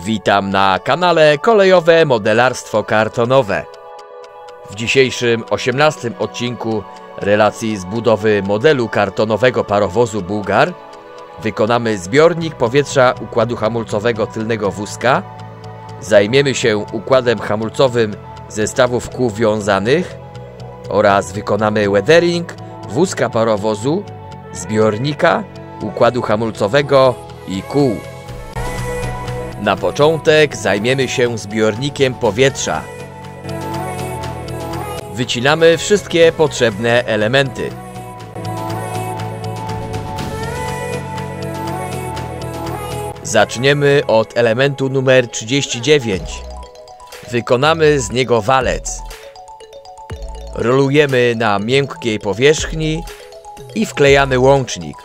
Witam na kanale Kolejowe Modelarstwo Kartonowe. W dzisiejszym 18 odcinku relacji z budowy modelu kartonowego parowozu Bułgar wykonamy zbiornik powietrza układu hamulcowego tylnego wózka, zajmiemy się układem hamulcowym zestawów kół wiązanych oraz wykonamy weathering wózka parowozu, zbiornika, układu hamulcowego i kół. Na początek zajmiemy się zbiornikiem powietrza. Wycinamy wszystkie potrzebne elementy. Zaczniemy od elementu numer 39. Wykonamy z niego walec. Rolujemy na miękkiej powierzchni i wklejamy łącznik.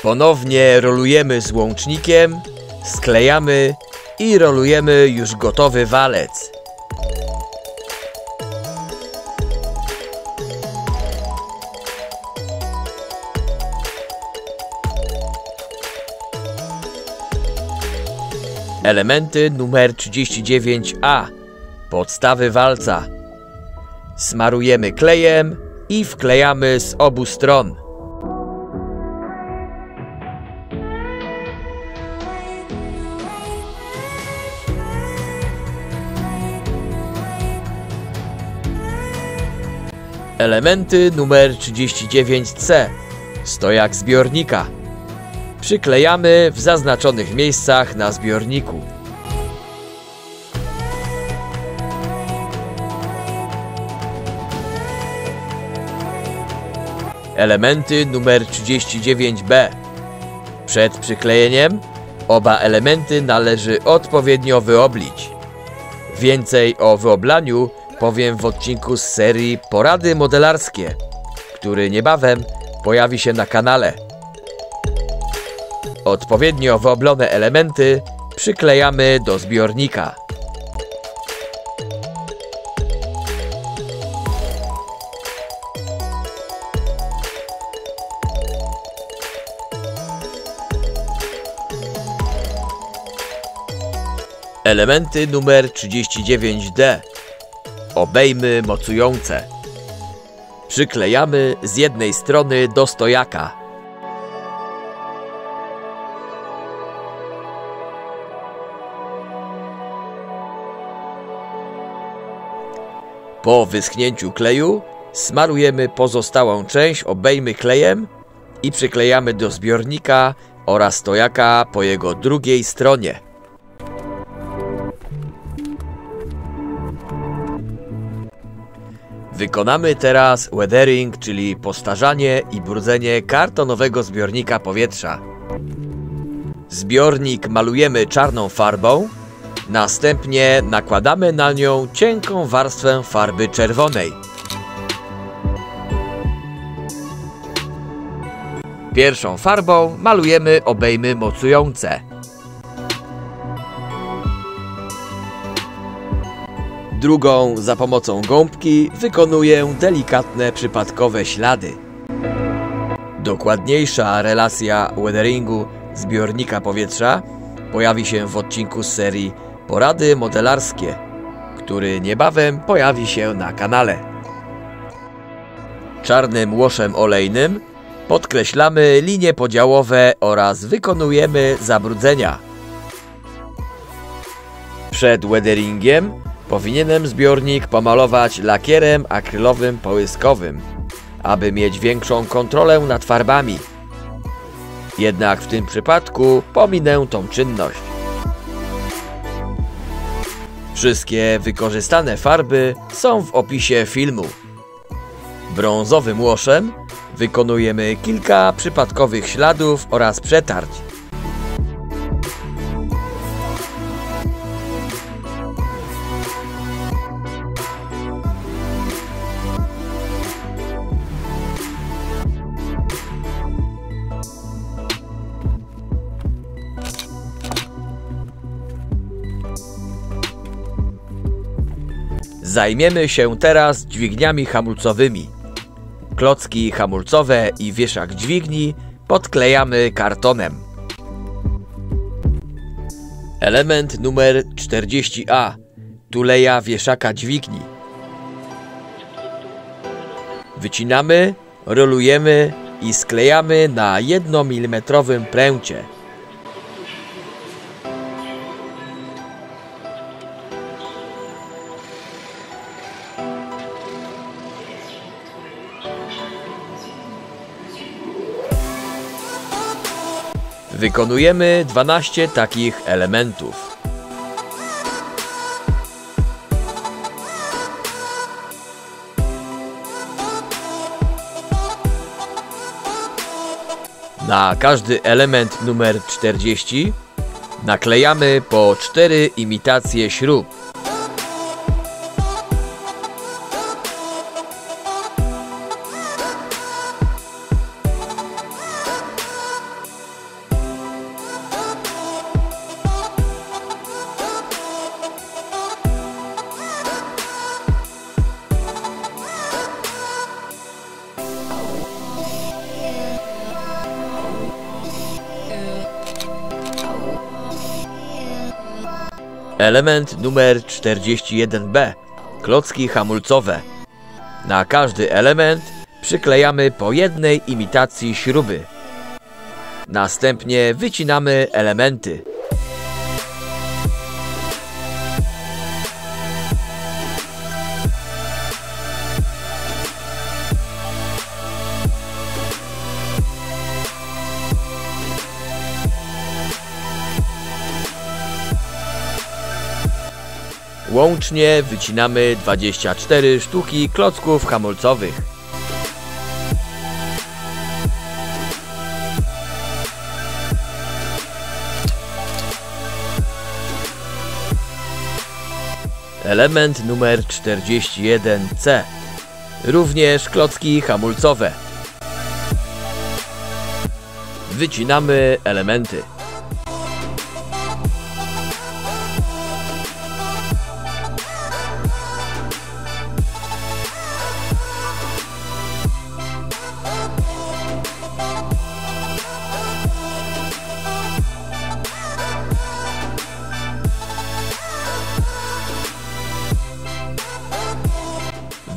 Ponownie rolujemy z łącznikiem, sklejamy i rolujemy już gotowy walec. Elementy numer 39A. Podstawy walca. Smarujemy klejem i wklejamy z obu stron. Elementy numer 39C. Stojak zbiornika. Przyklejamy w zaznaczonych miejscach na zbiorniku. Elementy numer 39B. Przed przyklejeniem oba elementy należy odpowiednio wyoblić. Więcej o wyoblaniu powiem w odcinku z serii Porady modelarskie, który niebawem pojawi się na kanale. Odpowiednio wyoblone elementy przyklejamy do zbiornika. Elementy numer 39D. Obejmy mocujące. Przyklejamy z jednej strony do stojaka. Po wyschnięciu kleju smarujemy pozostałą część obejmy klejem i przyklejamy do zbiornika oraz stojaka po jego drugiej stronie. Wykonamy teraz weathering, czyli postarzanie i brudzenie kartonowego zbiornika powietrza. Zbiornik malujemy czarną farbą, następnie nakładamy na nią cienką warstwę farby czerwonej. Pierwszą farbą malujemy obejmy mocujące. Drugą za pomocą gąbki wykonuję delikatne przypadkowe ślady. Dokładniejsza relacja weatheringu zbiornika powietrza pojawi się w odcinku z serii Porady modelarskie, który niebawem pojawi się na kanale. Czarnym łoszem olejnym podkreślamy linie podziałowe oraz wykonujemy zabrudzenia. Przed weatheringiem powinienem zbiornik pomalować lakierem akrylowym połyskowym, aby mieć większą kontrolę nad farbami. Jednak w tym przypadku pominę tą czynność. Wszystkie wykorzystane farby są w opisie filmu. Brązowym łoszem wykonujemy kilka przypadkowych śladów oraz przetarć. Zajmiemy się teraz dźwigniami hamulcowymi. Klocki hamulcowe i wieszak dźwigni podklejamy kartonem. Element numer 40A. Tuleja wieszaka dźwigni. Wycinamy, rolujemy i sklejamy na 1 mm pręcie. Wykonujemy 12 takich elementów. Na każdy element numer 40 naklejamy po 4 imitacje śrub. Element numer 41B. Klocki hamulcowe. Na każdy element przyklejamy po 1 imitacji śruby. Następnie wycinamy elementy. Łącznie wycinamy 24 sztuki klocków hamulcowych. Element numer 41C. Również klocki hamulcowe. Wycinamy elementy.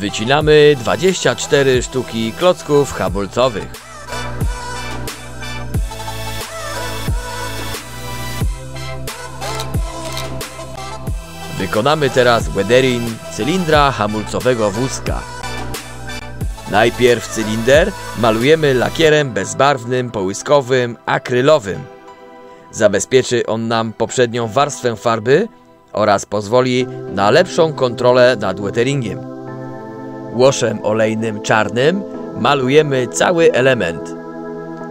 Wycinamy 24 sztuki klocków hamulcowych. Wykonamy teraz weathering cylindra hamulcowego wózka. Najpierw cylinder malujemy lakierem bezbarwnym, połyskowym, akrylowym. Zabezpieczy on nam poprzednią warstwę farby oraz pozwoli na lepszą kontrolę nad weatheringiem. Łoszem olejnym czarnym malujemy cały element.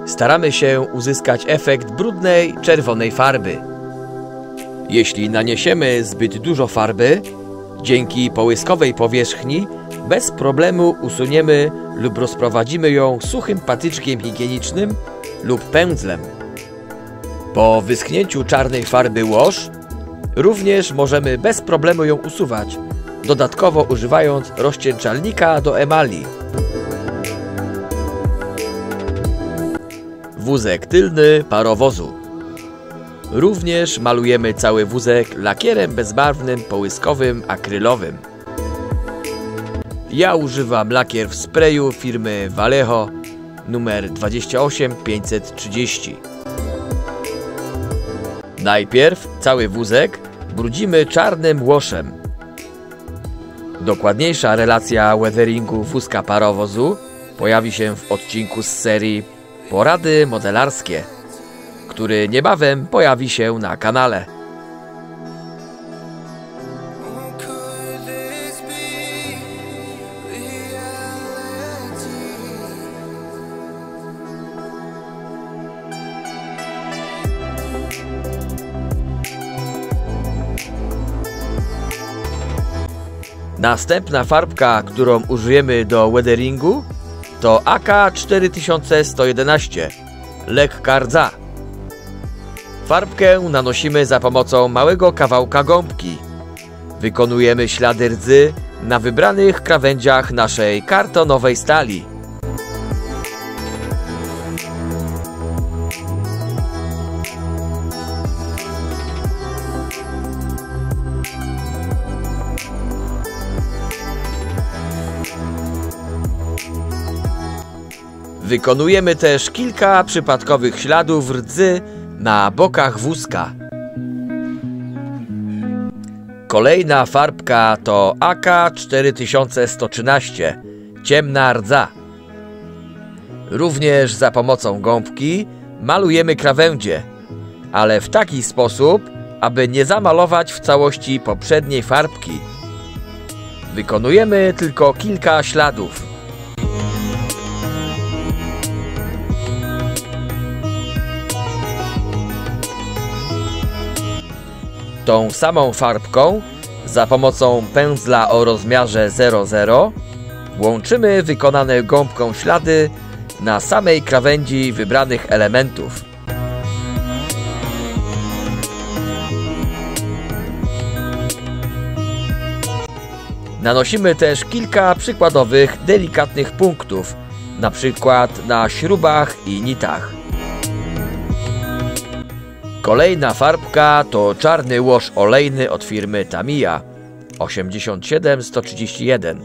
Staramy się uzyskać efekt brudnej, czerwonej farby. Jeśli naniesiemy zbyt dużo farby, dzięki połyskowej powierzchni bez problemu usuniemy lub rozprowadzimy ją suchym patyczkiem higienicznym lub pędzlem. Po wyschnięciu czarnej farby łoż również możemy bez problemu ją usuwać, dodatkowo używając rozcieńczalnika do emali. Wózek tylny parowozu. Również malujemy cały wózek lakierem bezbarwnym, połyskowym, akrylowym. Ja używam lakier w sprayu firmy Vallejo numer 28530. Najpierw cały wózek brudzimy czarnym łoszem. Dokładniejsza relacja weatheringu wózka parowozu pojawi się w odcinku z serii Porady modelarskie, który niebawem pojawi się na kanale. Następna farbka, którą użyjemy do weatheringu, to AK 4111 lekka rdza. Farbkę nanosimy za pomocą małego kawałka gąbki. Wykonujemy ślady rdzy na wybranych krawędziach naszej kartonowej stali. Wykonujemy też kilka przypadkowych śladów rdzy na bokach wózka. Kolejna farbka to AK 4113, ciemna rdza. Również za pomocą gąbki malujemy krawędzie, ale w taki sposób, aby nie zamalować w całości poprzedniej farbki. Wykonujemy tylko kilka śladów. Tą samą farbką, za pomocą pędzla o rozmiarze 00, łączymy wykonane gąbką ślady na samej krawędzi wybranych elementów. Nanosimy też kilka przykładowych, delikatnych punktów, na przykład na śrubach i nitach. Kolejna farbka to czarny łoż olejny od firmy Tamiya 87131.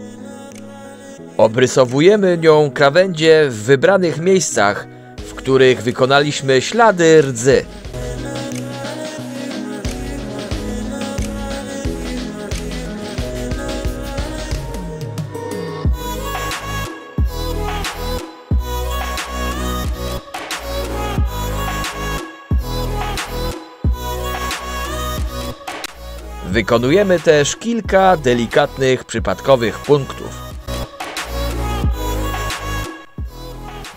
Obrysowujemy nią krawędzie w wybranych miejscach, w których wykonaliśmy ślady rdzy. Wykonujemy też kilka delikatnych, przypadkowych punktów.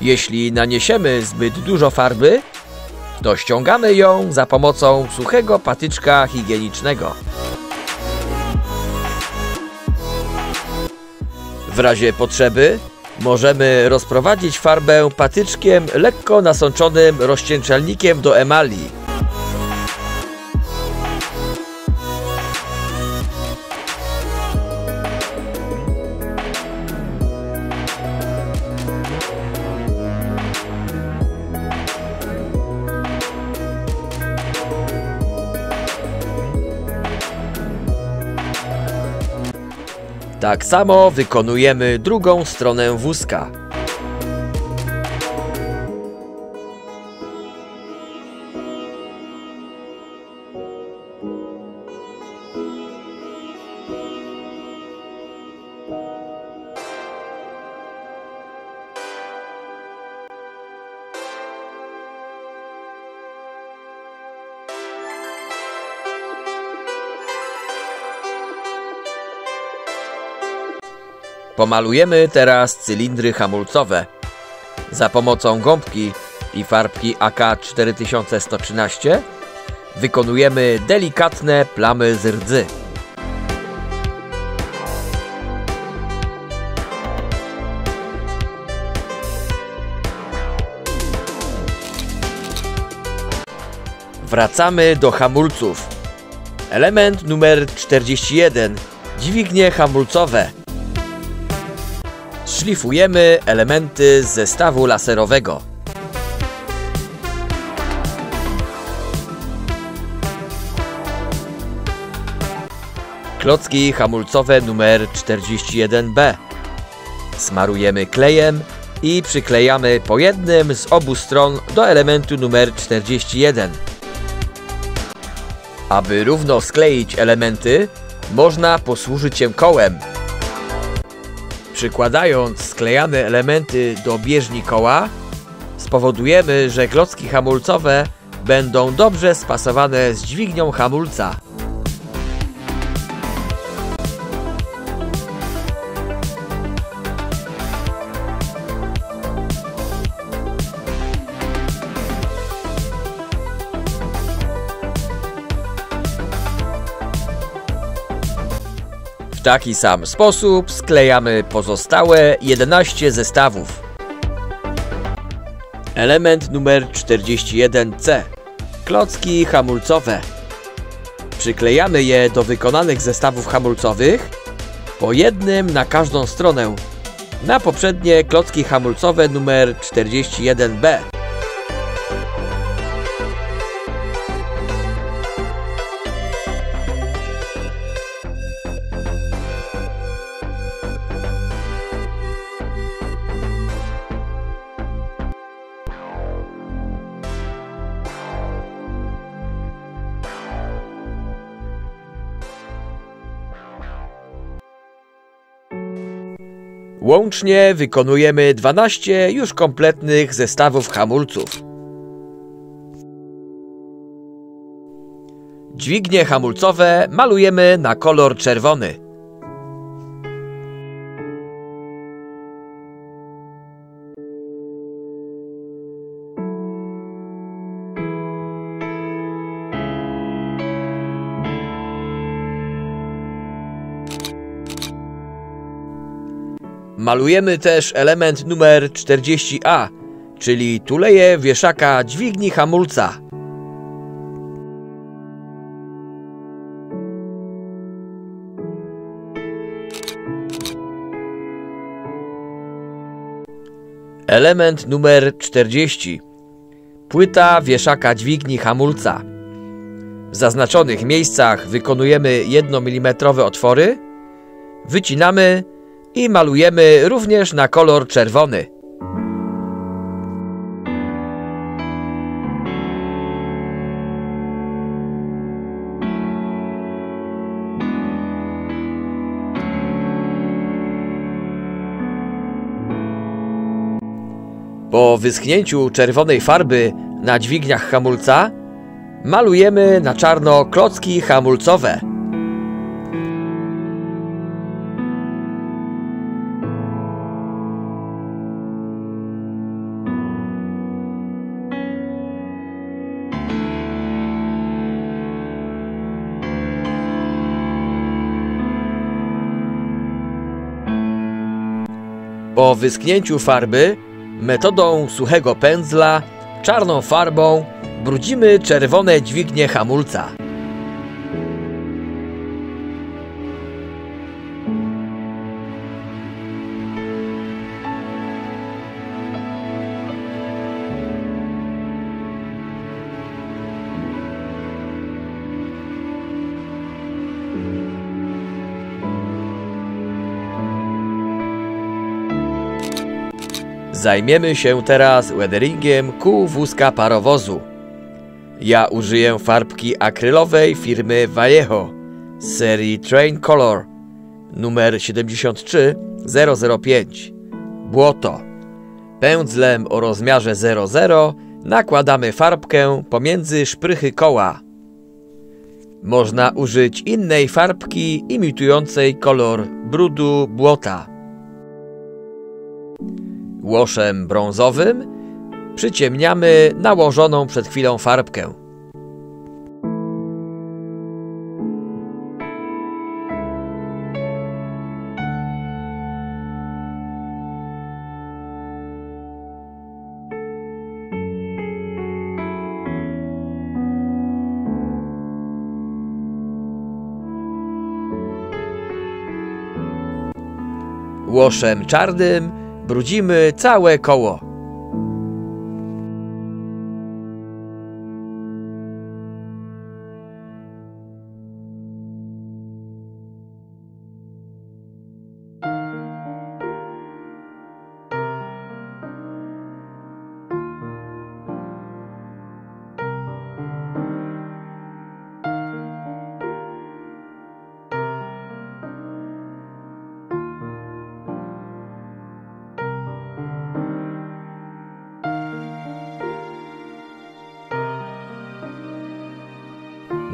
Jeśli naniesiemy zbyt dużo farby, to ściągamy ją za pomocą suchego patyczka higienicznego. W razie potrzeby możemy rozprowadzić farbę patyczkiem lekko nasączonym rozcieńczalnikiem do emali. Tak samo wykonujemy drugą stronę wózka. Pomalujemy teraz cylindry hamulcowe. Za pomocą gąbki i farbki AK 4113 wykonujemy delikatne plamy z rdzy. Wracamy do hamulców. Element numer 41. Dźwignie hamulcowe. Szlifujemy elementy z zestawu laserowego. Klocki hamulcowe numer 41B. Smarujemy klejem i przyklejamy po jednym z obu stron do elementu numer 41. Aby równo skleić elementy, można posłużyć się kołem. Przykładając sklejane elementy do bieżni koła, spowodujemy, że klocki hamulcowe będą dobrze spasowane z dźwignią hamulca. W taki sam sposób sklejamy pozostałe 11 zestawów. Element numer 41C. Klocki hamulcowe. Przyklejamy je do wykonanych zestawów hamulcowych, po jednym na każdą stronę, na poprzednie klocki hamulcowe numer 41B. Łącznie wykonujemy 12 już kompletnych zestawów hamulców. Dźwignie hamulcowe malujemy na kolor czerwony. Malujemy też element numer 40A, czyli tuleje wieszaka dźwigni hamulca. Element numer 40. Płyta wieszaka dźwigni hamulca. W zaznaczonych miejscach wykonujemy 1 mm otwory, wycinamy i malujemy również na kolor czerwony. Po wyschnięciu czerwonej farby na dźwigniach hamulca malujemy na czarno klocki hamulcowe. Po wyschnięciu farby metodą suchego pędzla czarną farbą brudzimy czerwone dźwignie hamulca. Zajmiemy się teraz weatheringiem kół wózka parowozu. Ja użyję farbki akrylowej firmy Vallejo z serii Train Color numer 73005 błoto. Pędzlem o rozmiarze 00 nakładamy farbkę pomiędzy szprychy koła. Można użyć innej farbki imitującej kolor brudu błota. Łoszem brązowym przyciemniamy nałożoną przed chwilą farbkę. Łoszem czarnym brudzimy całe koło.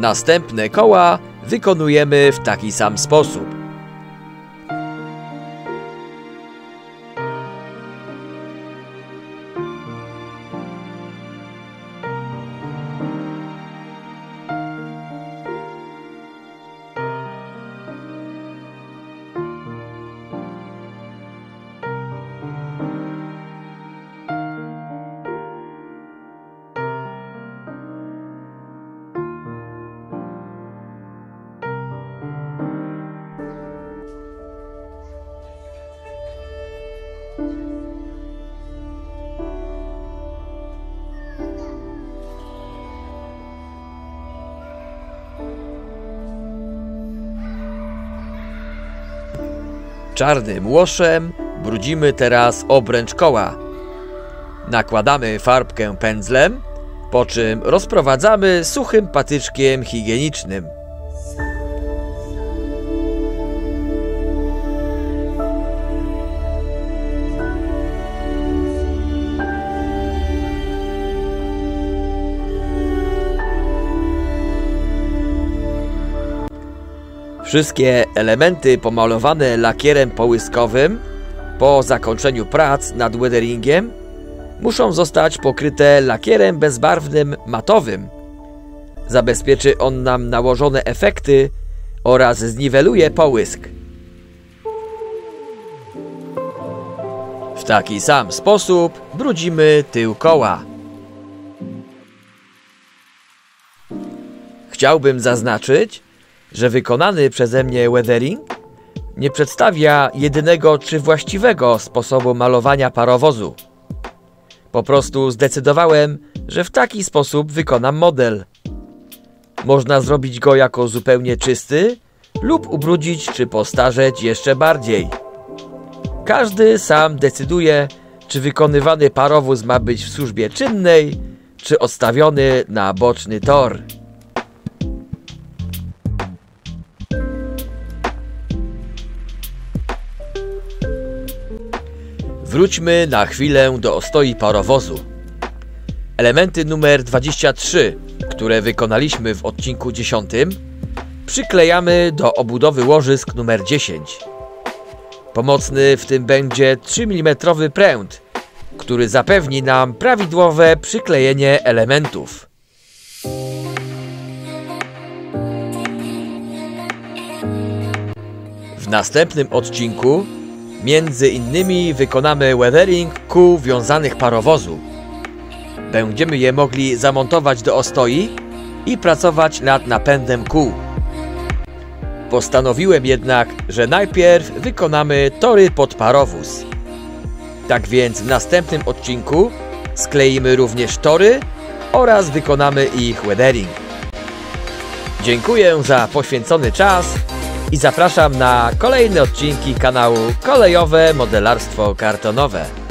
Następne koła wykonujemy w taki sam sposób. Czarnym łoszem brudzimy teraz obręcz koła. Nakładamy farbkę pędzlem, po czym rozprowadzamy suchym patyczkiem higienicznym. Wszystkie elementy pomalowane lakierem połyskowym po zakończeniu prac nad weatheringiem muszą zostać pokryte lakierem bezbarwnym matowym. Zabezpieczy on nam nałożone efekty oraz zniweluje połysk. W taki sam sposób brudzimy tył koła. Chciałbym zaznaczyć, że wykonany przeze mnie weathering nie przedstawia jedynego czy właściwego sposobu malowania parowozu. Po prostu zdecydowałem, że w taki sposób wykonam model. Można zrobić go jako zupełnie czysty lub ubrudzić czy postarzeć jeszcze bardziej. Każdy sam decyduje, czy wykonywany parowóz ma być w służbie czynnej, czy odstawiony na boczny tor. Wróćmy na chwilę do ostoi parowozu. Elementy numer 23, które wykonaliśmy w odcinku 10, przyklejamy do obudowy łożysk numer 10. Pomocny w tym będzie 3 mm pręt, który zapewni nam prawidłowe przyklejenie elementów. W następnym odcinku między innymi wykonamy weathering kół wiązanych parowozu. Będziemy je mogli zamontować do ostoi i pracować nad napędem kół. Postanowiłem jednak, że najpierw wykonamy tory pod parowóz. Tak więc w następnym odcinku skleimy również tory oraz wykonamy ich weathering. Dziękuję za poświęcony czas i zapraszam na kolejne odcinki kanału Kolejowe Modelarstwo Kartonowe.